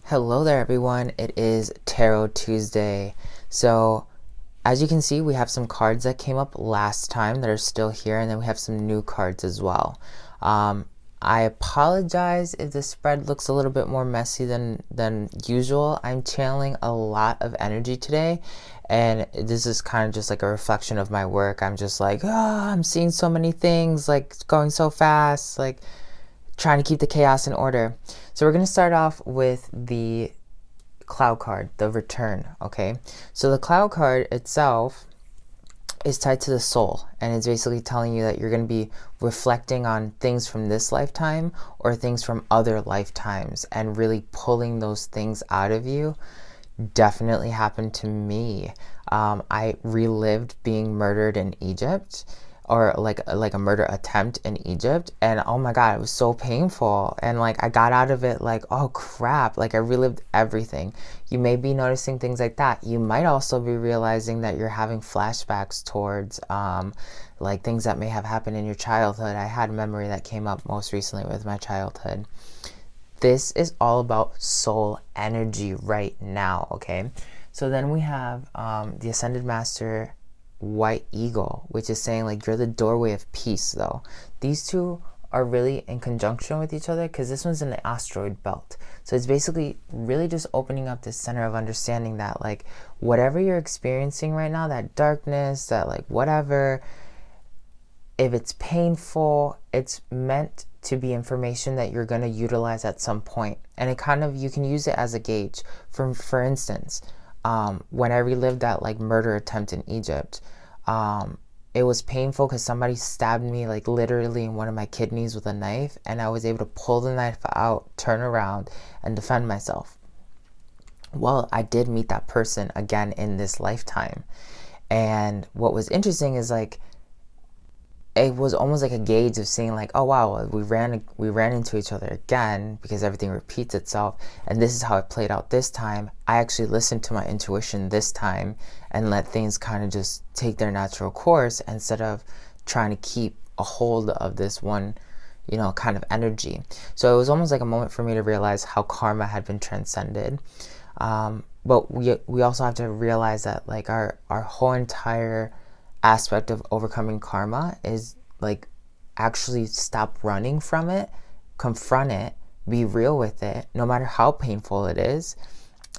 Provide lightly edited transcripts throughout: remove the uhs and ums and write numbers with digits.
Hello there everyone, it is Tarot Tuesday. So as you can see, we have some cards that came up last time that are still here, and then we have some new cards as well. I apologize if the spread looks a little bit more messy than usual. I'm channeling a lot of energy today, and this is kind of just like a reflection of my work. I'm just like, I'm seeing so many things, like going so fast, like trying to keep the chaos in order. So we're going to start off with the cloud card, the return, okay? So the cloud card itself is tied to the soul, and it's basically telling you that you're going to be reflecting on things from this lifetime or things from other lifetimes and really pulling those things out of you. Definitely happened to me. I relived being murdered in Egypt, or like a murder attempt in Egypt, and oh my god, it was so painful, and like I got out of it like, oh crap, like I relived everything. You may be noticing things like that. You might also be realizing that you're having flashbacks towards like things that may have happened in your childhood. I had a memory that came up most recently with my childhood. This is all about soul energy right now, okay? So then we have the Ascended Master White Eagle, which is saying like you're the doorway of peace. Though these two are really in conjunction with each other because this one's in the asteroid belt, so it's basically really just opening up this center of understanding that like whatever you're experiencing right now, that darkness, that like whatever, if it's painful, it's meant to be information that you're going to utilize at some point, and it kind of, you can use it as a gauge. For instance, when I relived that like murder attempt in Egypt, it was painful because somebody stabbed me like literally in one of my kidneys with a knife, and I was able to pull the knife out, turn around, and defend myself. Well, I did meet that person again in this lifetime, and what was interesting is like it was almost like a gauge of seeing like, oh wow, we ran into each other again, because everything repeats itself, and this is how it played out this time. I actually listened to my intuition this time and let things kind of just take their natural course instead of trying to keep a hold of this one, kind of energy. So it was almost like a moment for me to realize how karma had been transcended. But we also have to realize that like our whole entire aspect of overcoming karma is like actually stop running from it, confront it, be real with it, no matter how painful it is,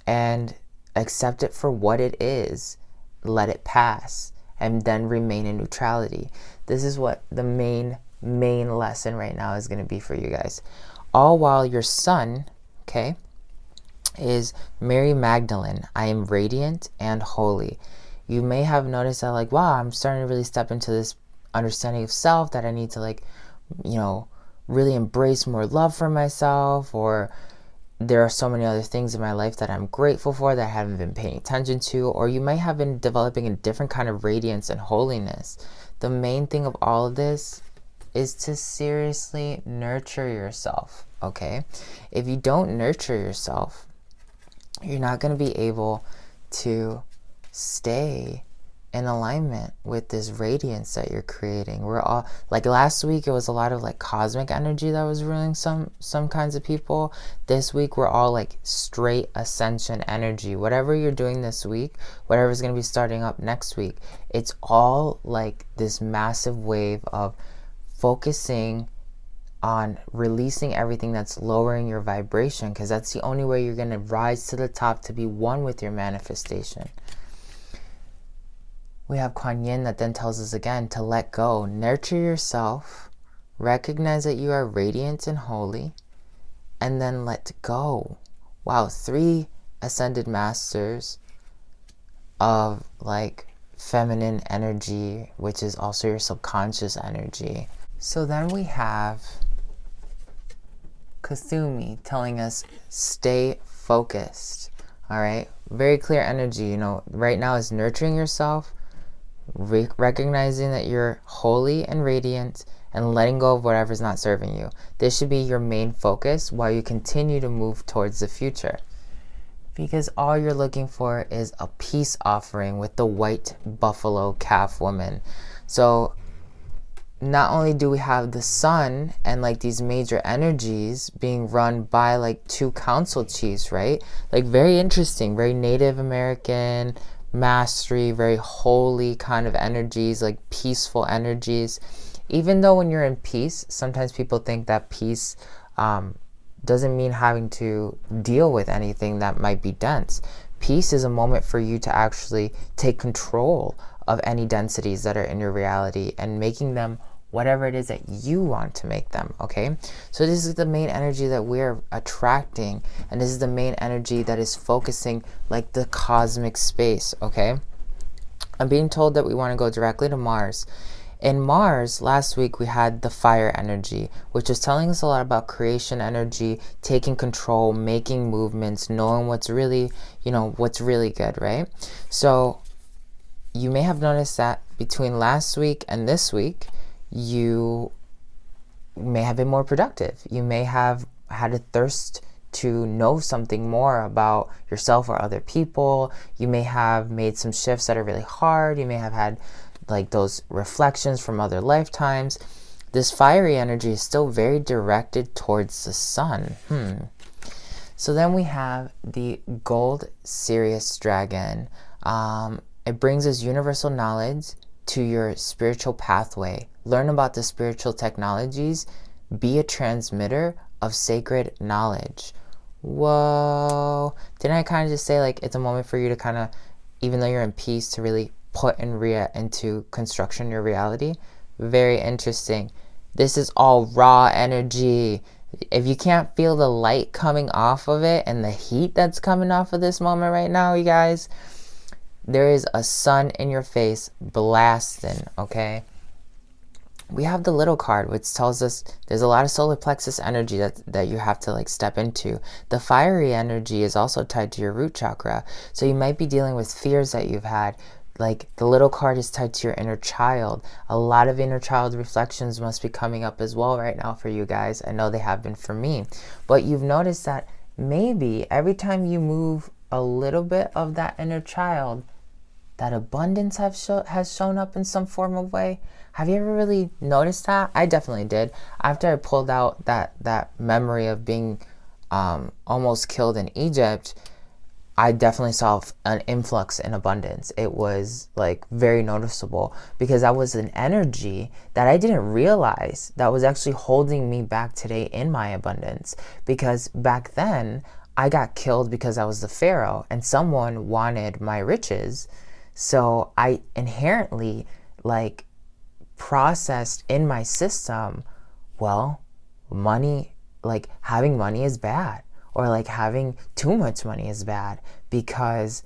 and accept it for what it is, let it pass, and then remain in neutrality. This is what the main lesson right now is going to be for you guys. All while your sun, okay, is Mary Magdalene. I am radiant and holy. You may have noticed that like, wow, I'm starting to really step into this understanding of self, that I need to like, really embrace more love for myself, or there are so many other things in my life that I'm grateful for that I haven't been paying attention to, or you might have been developing a different kind of radiance and holiness. The main thing of all of this is to seriously nurture yourself, okay? If you don't nurture yourself, you're not going to be able to stay in alignment with this radiance that you're creating. We're all like, last week it was a lot of like cosmic energy that was ruling some kinds of people. This week we're all like straight ascension energy. Whatever you're doing this week, whatever's going to be starting up next week, it's all like this massive wave of focusing on releasing everything that's lowering your vibration, because that's the only way you're going to rise to the top, to be one with your manifestation. We have Kuan Yin that then tells us again to let go, nurture yourself, recognize that you are radiant and holy, and then let go. Wow, 3 ascended masters of like feminine energy, which is also your subconscious energy. So then we have Kasumi telling us stay focused. All right, very clear energy. Right now is nurturing yourself, recognizing that you're holy and radiant, and letting go of whatever's not serving you. This should be your main focus while you continue to move towards the future, because all you're looking for is a peace offering with the white buffalo calf woman. So not only do we have the sun and like these major energies being run by like two council chiefs, right? Like very interesting, very Native American mastery, very holy kind of energies, like peaceful energies. Even though when you're in peace, sometimes people think that peace doesn't mean having to deal with anything that might be dense. Peace is a moment for you to actually take control of any densities that are in your reality and making them whatever it is that you want to make them, okay? So this is the main energy that we're attracting, and this is the main energy that is focusing like the cosmic space, okay? I'm being told that we want to go directly to Mars. In Mars, last week we had the fire energy, which is telling us a lot about creation energy, taking control, making movements, knowing what's really, what's really good, right? So you may have noticed that between last week and this week, you may have been more productive. You may have had a thirst to know something more about yourself or other people. You may have made some shifts that are really hard. You may have had like those reflections from other lifetimes. This fiery energy is still very directed towards the sun. So then we have the gold Sirius dragon. It brings us universal knowledge to your spiritual pathway. Learn about the spiritual technologies. Be a transmitter of sacred knowledge. Whoa. Didn't I kind of just say like it's a moment for you to kind of, even though you're in peace, to really put into construction your reality? Very interesting. This is all raw energy. If you can't feel the light coming off of it and the heat that's coming off of this moment right now, you guys, there is a sun in your face blasting, okay? We have the little card, which tells us there's a lot of solar plexus energy that you have to like step into. The fiery energy is also tied to your root chakra. So you might be dealing with fears that you've had. Like the little card is tied to your inner child. A lot of inner child reflections must be coming up as well right now for you guys. I know they have been for me. But you've noticed that maybe every time you move a little bit of that inner child, that abundance has shown up in some form of way. Have you ever really noticed that? I definitely did. After I pulled out that memory of being almost killed in Egypt, I definitely saw an influx in abundance. It was like very noticeable because that was an energy that I didn't realize that was actually holding me back today in my abundance. Because back then I got killed because I was the pharaoh and someone wanted my riches. So I inherently like processed in my system, well, money, like having money is bad, or like having too much money is bad because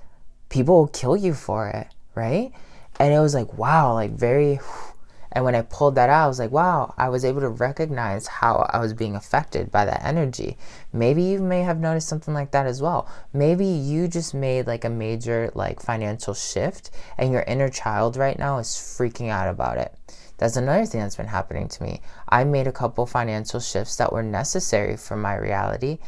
people will kill you for it, right? And it was like, wow, like very, and when I pulled that out, I was like, wow, I was able to recognize how I was being affected by that energy. Maybe you may have noticed something like that as well. Maybe you just made like a major like financial shift and your inner child right now is freaking out about it. That's another thing that's been happening to me. I made a couple financial shifts that were necessary for my reality.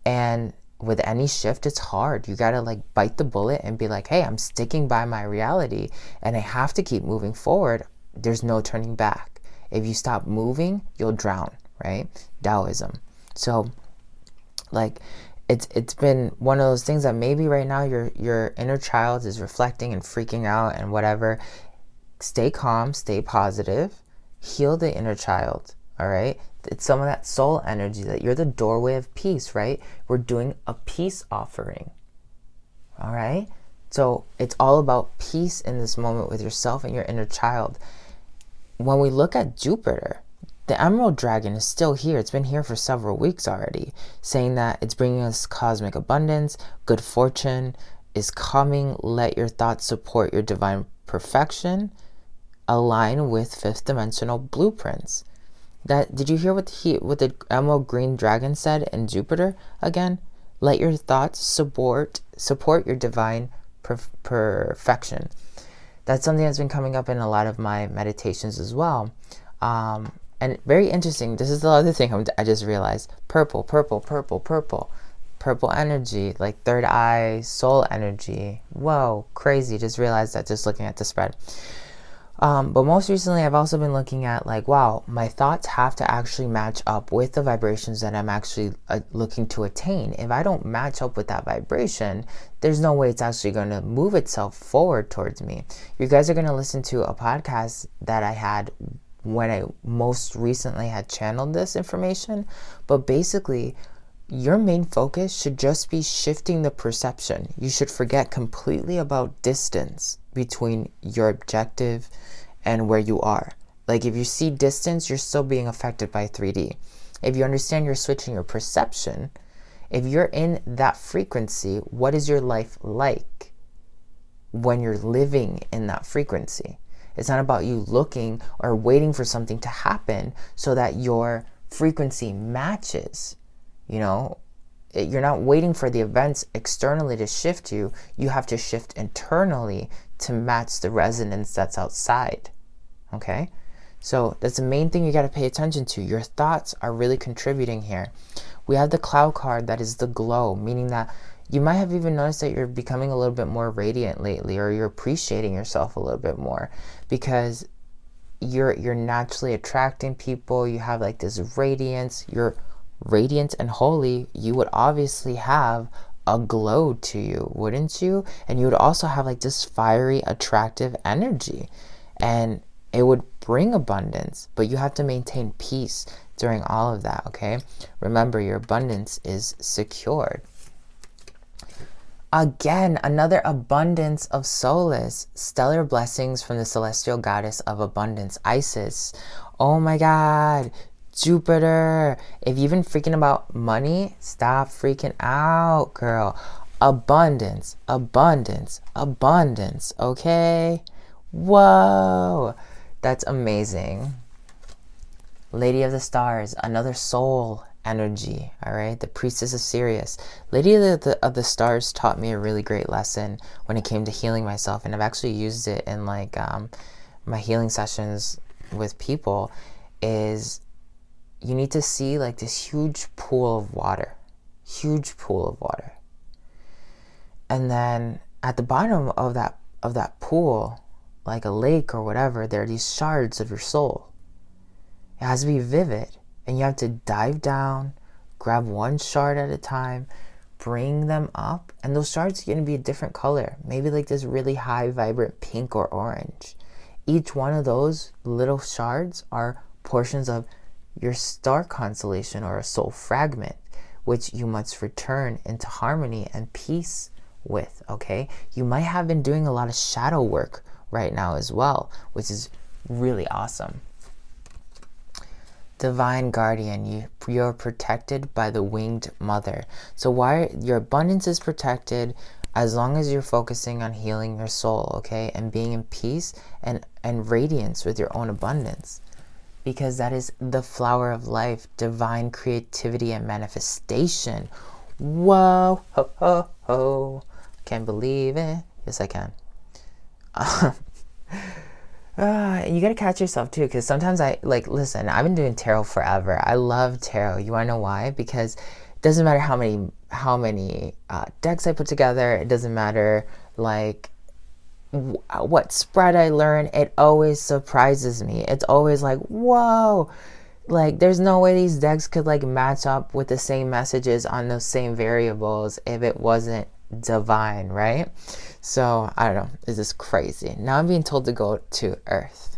And with any shift, it's hard. You gotta like bite the bullet and be like, hey, I'm sticking by my reality and I have to keep moving forward. There's no turning back. If you stop moving, you'll drown, right? Taoism. So like it's been one of those things that maybe right now your inner child is reflecting and freaking out and whatever. Stay calm, stay positive, heal the inner child, all right? It's some of that soul energy that you're the doorway of peace, right? We're doing a peace offering, all right? So it's all about peace in this moment with yourself and your inner child. When we look at Jupiter, the Emerald Dragon is still here. It's been here for several weeks already, saying that it's bringing us cosmic abundance, good fortune is coming. Let your thoughts support your divine perfection. Align with fifth dimensional blueprints. Did you hear what the Emerald Green Dragon said in Jupiter again? Let your thoughts support your divine perfection. That's something that's been coming up in a lot of my meditations as well. And very interesting. This is the other thing I just realized. Purple energy, like third eye, soul energy. Whoa, crazy. Just realized that just looking at the spread. But most recently, I've also been looking at like, wow, my thoughts have to actually match up with the vibrations that I'm actually looking to attain. If I don't match up with that vibration, there's no way it's actually going to move itself forward towards me. You guys are going to listen to a podcast that I had when I most recently had channeled this information. But basically, your main focus should just be shifting the perception. You should forget completely about distance between your objective and where you are. Like if you see distance, you're still being affected by 3D. If you understand you're switching your perception, if you're in that frequency, what is your life like when you're living in that frequency? It's not about you looking or waiting for something to happen so that your frequency matches. You know, you're not waiting for the events externally to shift you. You have to shift internally to match the resonance that's outside. Okay? So that's the main thing you got to pay attention to. Your thoughts are really contributing here. We have the cloud card that is the glow, meaning that you might have even noticed that you're becoming a little bit more radiant lately, or you're appreciating yourself a little bit more because you're naturally attracting people. You have like this radiance. You're radiant and holy. You would obviously have a glow to you, wouldn't you? And you would also have like this fiery, attractive energy, and it would bring abundance, but you have to maintain peace during all of that. Okay, remember, your abundance is secured. Again, another abundance of solace, stellar blessings from the celestial goddess of abundance, Isis. Oh my God, Jupiter. If you've been freaking about money, stop freaking out, girl. Abundance, abundance, abundance, okay? Whoa, that's amazing. Lady of the Stars, another soul energy, all right? The priestess of Sirius. Lady of the Stars taught me a really great lesson when it came to healing myself, and I've actually used it in like my healing sessions with people, is you need to see like this huge pool of water. And then at the bottom of that pool, like a lake or whatever, there are these shards of your soul. It has to be vivid, and you have to dive down, grab one shard at a time, bring them up, and those shards are going to be a different color, maybe like this really high vibrant pink or orange. Each one of those little shards are portions of your star constellation or a soul fragment, which you must return into harmony and peace with. Okay, you might have been doing a lot of shadow work right now as well, which is really awesome. Divine guardian, you're protected by the winged mother. So why your abundance is protected as long as you're focusing on healing your soul, okay, and being in peace and radiance with your own abundance, because that is the flower of life, divine creativity and manifestation. Whoa, ho, ho, ho. Can't believe it. Yes, I can. You gotta catch yourself too, because sometimes listen, I've been doing tarot forever. I love tarot. You wanna know why? Because it doesn't matter how many decks I put together. It doesn't matter like what spread I learn. It always surprises me. It's always like, whoa, like there's no way these decks could like match up with the same messages on those same variables if it wasn't divine, right? So I don't know, this is crazy. Now I'm being told to go to Earth.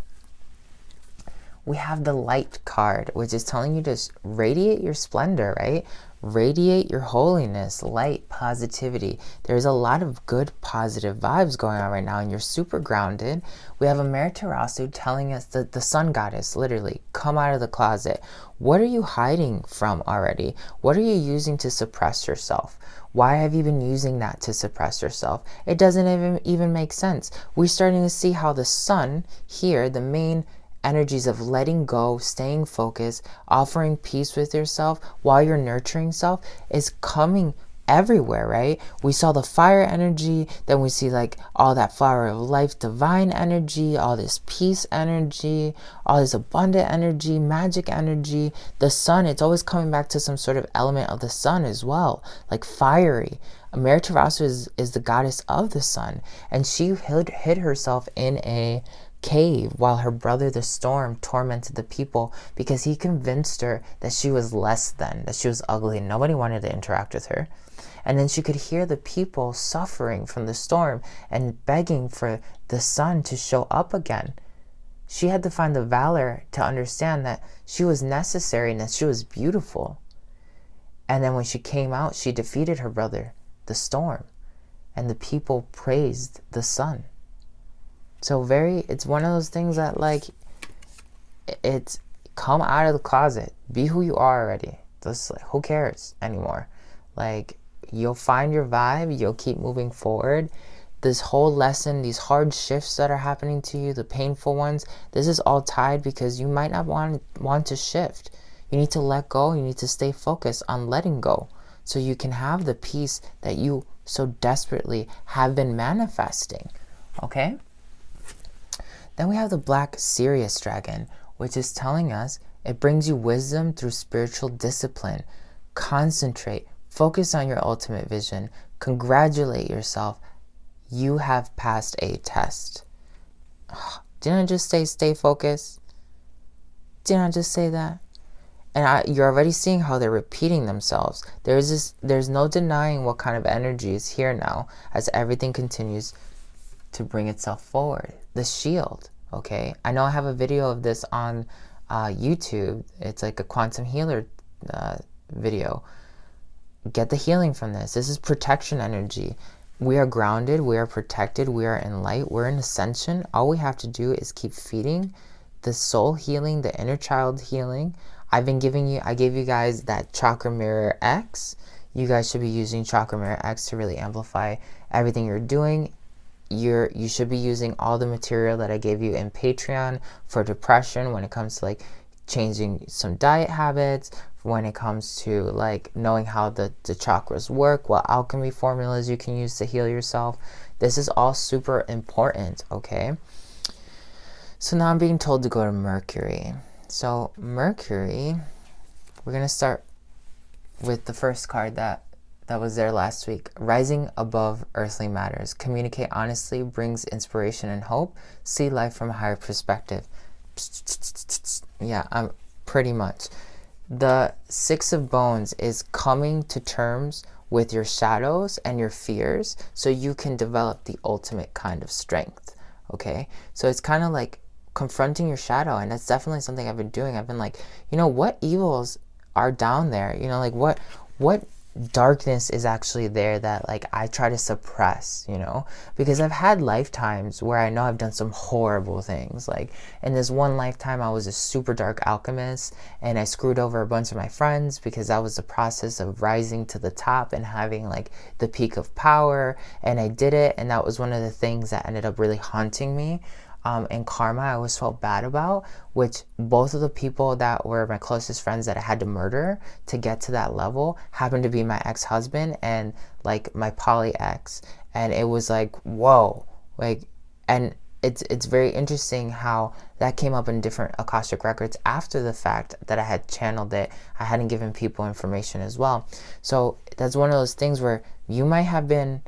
We have the light card, which is telling you to radiate your splendor, right? Radiate your holiness, light, positivity. There's a lot of good positive vibes going on right now, and you're super grounded. We have a Amaterasu telling us that the sun goddess, literally, come out of the closet. What are you hiding from already? What are you using to suppress yourself? Why have you been using that to suppress yourself? It doesn't even make sense. We're starting to see how the sun here, the main energies of letting go, staying focused, offering peace with yourself while you're nurturing self, is coming everywhere, right? We saw the fire energy, then we see like all that flower of life, divine energy, all this peace energy, all this abundant energy, magic energy. The sun, it's always coming back to some sort of element of the sun as well, like fiery. Amaterasu is the goddess of the sun, and she hid herself in a cave while her brother the storm tormented the people because he convinced her that she was less than, that she was ugly, and nobody wanted to interact with her. And then she could hear the people suffering from the storm and begging for the sun to show up again. She had to find the valor to understand that she was necessary and that she was beautiful. And then when she came out, she defeated her brother, the storm, and the people praised the sun. So it's one of those things that, like, it's come out of the closet. Be who you are already. Just, like, who cares anymore? Like, you'll find your vibe. You'll keep moving forward. This whole lesson, these hard shifts that are happening to you, the painful ones, this is all tied because you might not want to shift. You need to let go. You need to stay focused on letting go so you can have the peace that you so desperately have been manifesting. Okay? Then we have the black Sirius dragon, which is telling us it brings you wisdom through spiritual discipline. Concentrate. Focus on your ultimate vision. Congratulate yourself. You have passed a test. Didn't I just say stay focused? Didn't I just say that? And you're already seeing how they're repeating themselves. There's no denying what kind of energy is here now as everything continues to bring itself forward. The shield, okay? I know I have a video of this on YouTube. It's like a quantum healer video. Get the healing from this. This is protection energy. We are grounded. We are protected. We are in light. We're in ascension. All we have to do is keep feeding the soul healing, the inner child healing. I gave you guys that Chakra Mirror X. You guys should be using Chakra Mirror X to really amplify everything you're doing. You should be using all the material that I gave you in Patreon for depression when it comes to like changing some diet habits, when it comes to like knowing how the chakras work, what alchemy formulas you can use to heal yourself. This is all super important, okay? So now I'm being told to go to Mercury. So Mercury, we're going to start with the first card that was there last week. Rising above earthly matters. Communicate honestly, brings inspiration and hope. See life from a higher perspective. Yeah, pretty much. The Six of Bones is coming to terms with your shadows and your fears so you can develop the ultimate kind of strength, okay? So it's kind of like confronting your shadow, and that's definitely something I've been doing. I've been like, what evils are down there? Like what darkness is actually there that like I try to suppress, because I've had lifetimes where I know I've done some horrible things. Like in this one lifetime, I was a super dark alchemist and I screwed over a bunch of my friends because that was the process of rising to the top and having like the peak of power, and I did it, and that was one of the things that ended up really haunting me. And karma I always felt bad about, which both of the people that were my closest friends that I had to murder to get to that level happened to be my ex-husband and like my poly ex. And it was like, whoa, like, and it's very interesting how that came up in different Akashic records after the fact that I had channeled it. I hadn't given people information as well. So that's one of those things where you might have been,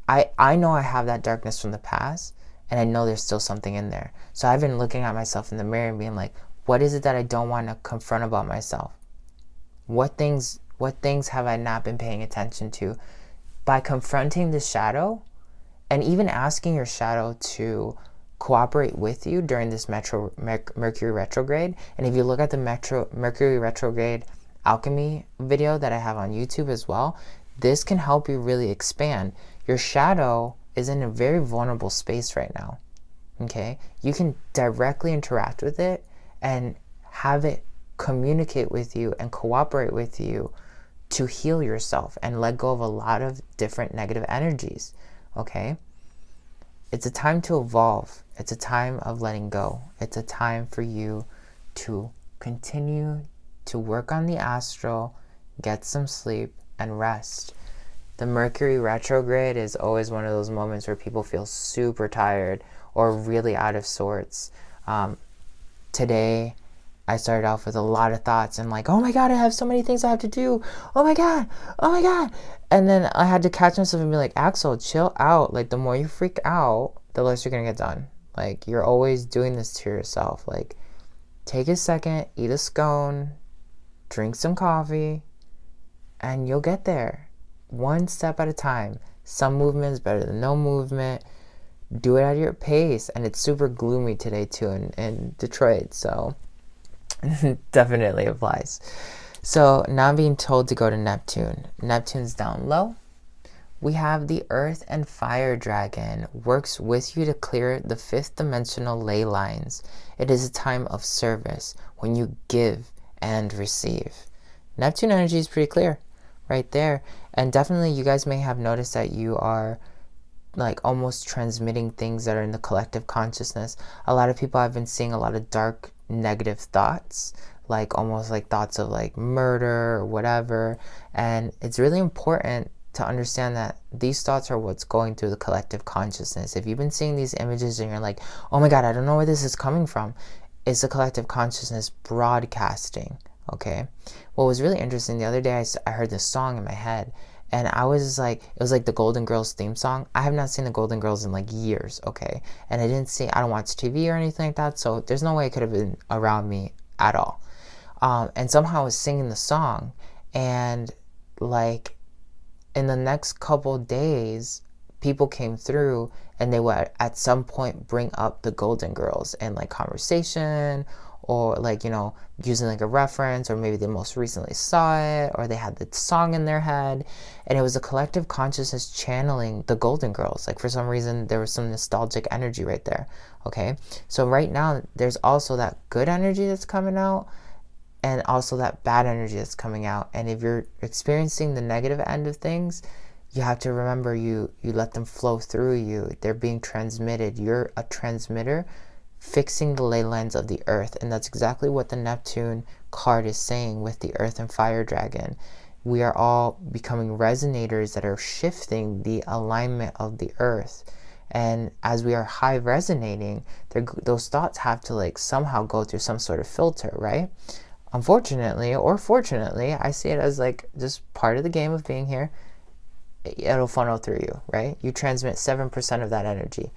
I know I have that darkness from the past, and I know there's still something in there. So I've been looking at myself in the mirror and being like, what is it that I don't want to confront about myself? What things have I not been paying attention to? By confronting the shadow and even asking your shadow to cooperate with you during this Mercury retrograde. And if you look at the Mercury retrograde alchemy video that I have on YouTube as well, this can help you really expand. Your shadow is in a very vulnerable space right now, okay? You can directly interact with it and have it communicate with you and cooperate with you to heal yourself and let go of a lot of different negative energies, okay? It's a time to evolve. It's a time of letting go. It's a time for you to continue to work on the astral, get some sleep, and rest. The Mercury retrograde is always one of those moments where people feel super tired or really out of sorts. Today, I started off with a lot of thoughts and like, oh my God, I have so many things I have to do. Oh my God. And then I had to catch myself and be like, Axel, chill out. Like the more you freak out, the less you're going to get done. Like, you're always doing this to yourself. Like, take a second, eat a scone, drink some coffee, and you'll get there. One step at a time. Some movement is better than no movement. Do it at your pace. And it's super gloomy today too in Detroit, so definitely applies. So now I'm being told to go to Neptune. Neptune's down low. We have the Earth and Fire Dragon. Works with you to clear the 5th dimensional ley lines. It is a time of service when you give and receive. Neptune energy is pretty clear right there. And definitely you guys may have noticed that you are like almost transmitting things that are in the collective consciousness. A lot of people have been seeing a lot of dark negative thoughts, like almost like thoughts of like murder or whatever. And it's really important to understand that these thoughts are what's going through the collective consciousness. If you've been seeing these images and you're like, oh my God, I don't know where this is coming from, it's the collective consciousness broadcasting, okay? What was really interesting, the other day I heard this song in my head, and I was like, it was like the Golden Girls theme song. I have not seen the Golden Girls in like years, okay? And I don't watch TV or anything like that, so there's no way it could have been around me at all. And somehow I was singing the song, and like, in the next couple days, people came through and they would at some point bring up the Golden Girls in like conversation, or like, you know, using like a reference, or maybe they most recently saw it, or they had the song in their head, and it was a collective consciousness channeling the Golden Girls. Like, for some reason there was some nostalgic energy right there, okay? So right now there's also that good energy that's coming out, and also that bad energy that's coming out. And if you're experiencing the negative end of things, you have to remember you let them flow through you. They're being transmitted. You're a transmitter fixing the ley lines of the earth. And that's exactly what the Neptune card is saying with the Earth and Fire Dragon. We are all becoming resonators that are shifting the alignment of the earth. And as we are high resonating, those thoughts have to like somehow go through some sort of filter, right? Unfortunately, or fortunately, I see it as like just part of the game of being here. It'll funnel through you, right? You transmit 7% of that energy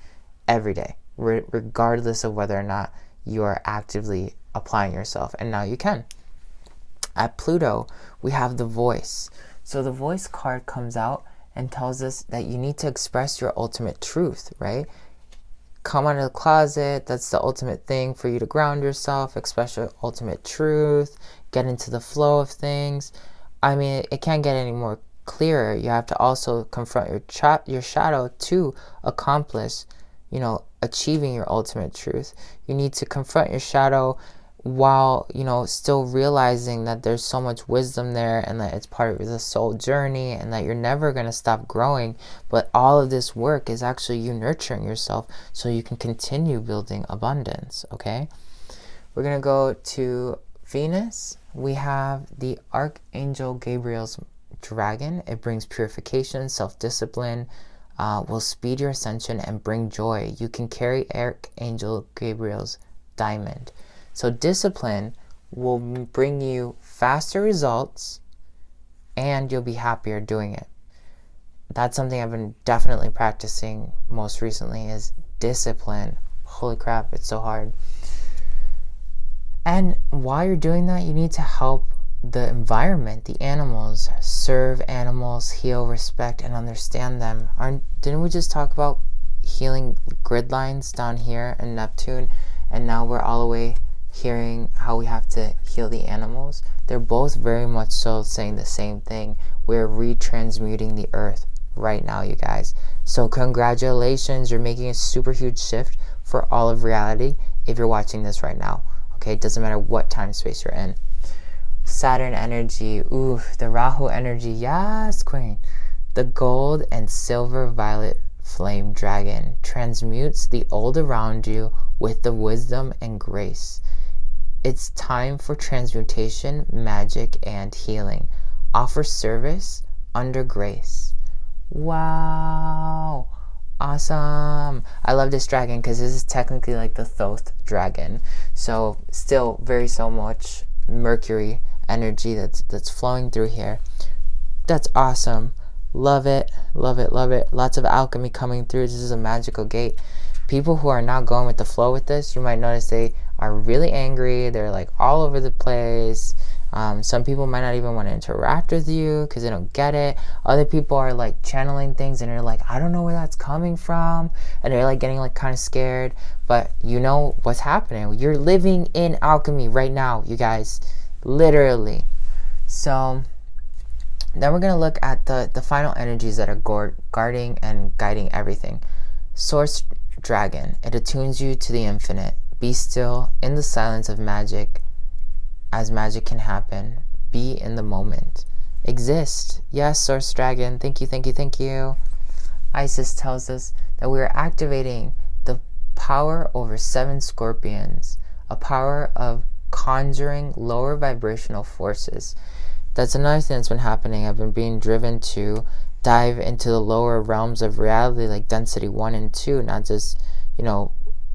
every day, regardless of whether or not you are actively applying yourself. And now you can. At Pluto, we have the Voice. So the Voice card comes out and tells us that you need to express your ultimate truth, right? Come out of the closet. That's the ultimate thing for you to ground yourself, express your ultimate truth, get into the flow of things. I mean, it can't get any more clearer. You have to also confront your shadow to accomplish, you know, achieving your ultimate truth. You need to confront your shadow while, you know, still realizing that there's so much wisdom there, and that it's part of the soul journey, and that you're never going to stop growing. But all of this work is actually you nurturing yourself so you can continue building abundance, okay? We're going to go to Venus. We have the Archangel Gabriel's dragon. It brings purification, self-discipline, will speed your ascension and bring joy. You can carry Archangel Gabriel's diamond. So discipline will bring you faster results, and you'll be happier doing it. That's something I've been definitely practicing most recently, is discipline. Holy crap, it's so hard. And while you're doing that, you need to help the environment, the animals, serve animals, heal, respect, and understand them. Didn't we just talk about healing grid lines down here in Neptune? And now we're all the way hearing how we have to heal the animals. They're both very much so saying the same thing. We're retransmuting the earth right now, you guys. So congratulations, you're making a super huge shift for all of reality if you're watching this right now. Okay, it doesn't matter what time space you're in. Saturn energy, ooh, the Rahu energy, yes, queen. The gold and silver violet flame dragon transmutes the old around you with the wisdom and grace. It's time for transmutation, magic, and healing. Offer service under grace. Wow. Awesome. I love this dragon because this is technically like the Thoth dragon. So still so much Mercury energy that's flowing through here. That's awesome. Love it. Love it. Love it. Lots of alchemy coming through. This is a magical gate. People who are not going with the flow with this, you might notice they are really angry. They're like all over the place. Some people might not even want to interact with you because they don't get it. Other people are like channeling things and they're like, I don't know where that's coming from. And they're like getting like kind of scared. But you know what's happening. You're living in alchemy right now, you guys. Literally. So then we're going to look at the final energies that are guarding and guiding everything. Source Dragon. It attunes you to the infinite. Be still in the silence of magic as magic can happen. Be in the moment. Exist. Yes, Source Dragon. Thank you, thank you, thank you. Isis tells us that we are activating the power over 7 scorpions. A power of conjuring lower vibrational forces. That's another thing that's been happening. I've been being driven to dive into the lower realms of reality, like density 1 and 2, not just, you know,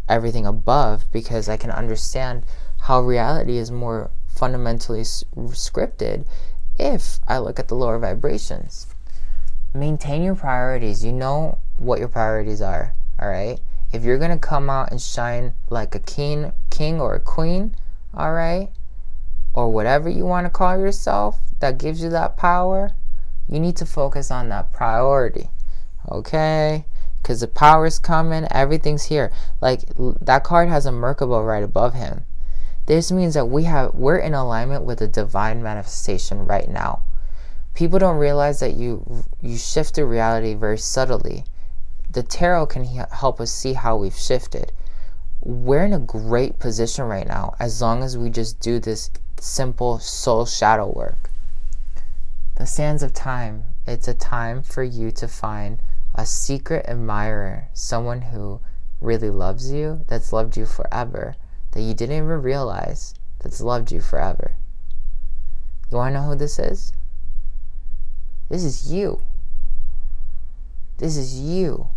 everything above, because I can understand how reality is more fundamentally scripted if I look at the lower vibrations. Maintain your priorities. You know what your priorities are, all right? If you're going to come out and shine like a king or a queen, all right, or whatever you want to call yourself that gives you that power, you need to focus on that priority, okay? Because the power's coming, everything's here. Like, that card has a Merkaba right above him. This means that we're in alignment with a divine manifestation right now. People don't realize that you shift the reality very subtly. The tarot can help us see how we've shifted. We're in a great position right now as long as we just do this simple soul shadow work. The sands of time. It's a time for you to find a secret admirer, someone who really loves you, that's loved you forever, that you didn't even realize that's loved you forever. You want to know who this is? This is you. This is you.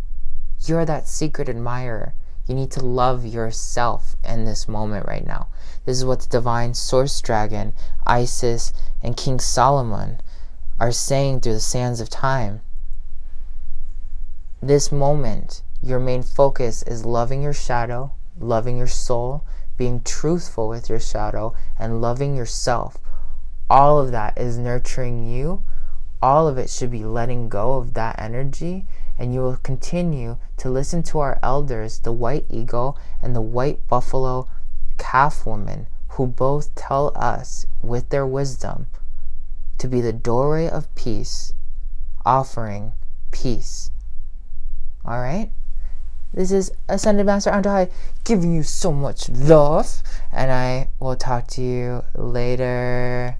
You're that secret admirer. You need to love yourself in this moment right now. This is what the divine source dragon, Isis, and King Solomon are saying through the sands of time. This moment, your main focus is loving your shadow, loving your soul, being truthful with your shadow, and loving yourself. All of that is nurturing you. All of it should be letting go of that energy, and you will continue to listen to our elders, the white eagle and the white buffalo calf woman, who both tell us with their wisdom to be the doorway of peace, offering peace. All right? This is Ascended Master Antojai giving you so much love, and I will talk to you later.